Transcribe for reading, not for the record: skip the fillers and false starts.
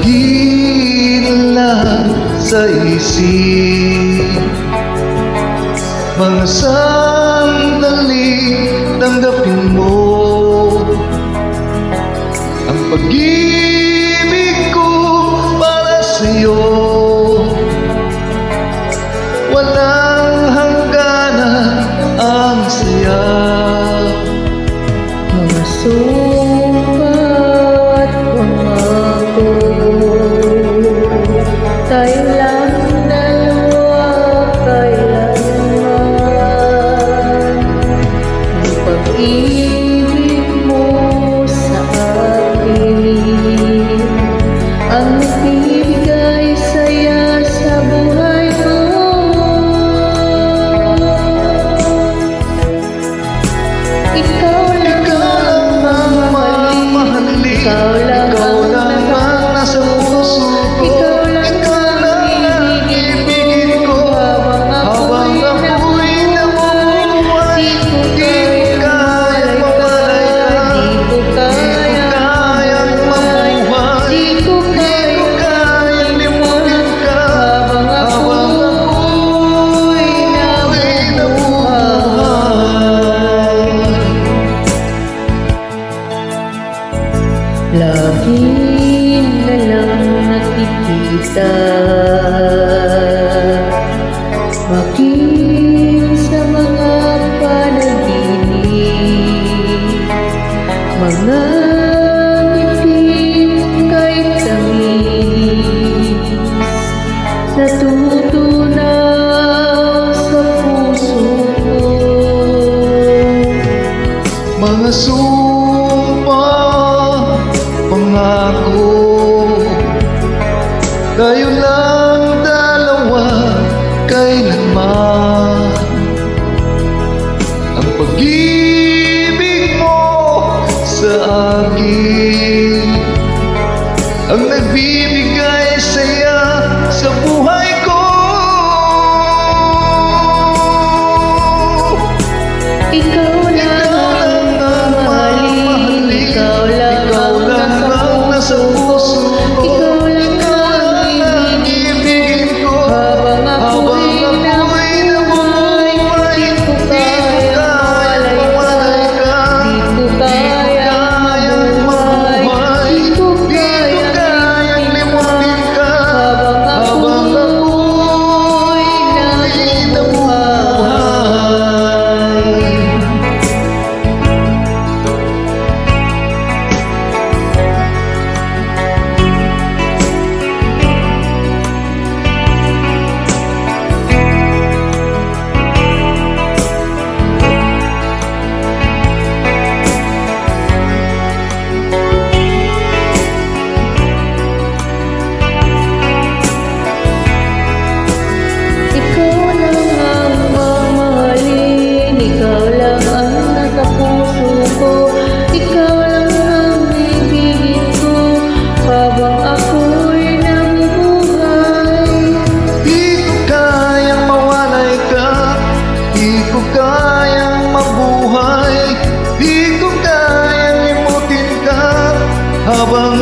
Mag-iinla sa isip, mga sandali tanggapin mo ang pag-ibig ko para sa'yo. Walang hangganan ang saya, mga sukat pangako, tayo lang dalawa kailanman. Ang pag-ibig mo sa akin ang nagbibigay saya sa buhay ko. Ikaw lang ang mamahalin, ikaw lang ang nasa puso ko, ikaw lang ang ibigin ko habang ako'y nabubuhay. Di ko kayang mawalay ka, di ko kayang mamuhay, di ko kayang limutin ka habang ako'y nabubuhay. Lagi na lang nakikita, bakit sa mga panaginip, mga ngipin kay tamis, natutunaw sa puso ko. Mga sumpa, pangako, tayo lang dalawa kailanman. Ang pag-ibig mo sa akin ang nagbibigay saya sa buhay ko. Ikaw lang ang mamahalin, ikaw lang ang nasa puso ko, ikaw lang ang ibigin ko habang ako'y nabubuhay. Di ko kayang mawalay ka, di ko kayang mabuhay, di ko kayang limutin ka habang ako'y nabubuhay. Ikaw lang ang mamahalin, ikaw lang ang nasa puso ko, ikaw lang ang ibigin ko habang ako'y nabubuhay. Di ko kayang mawalay ka, di ko kayang mabuhay, di ko kayang limutin ka habang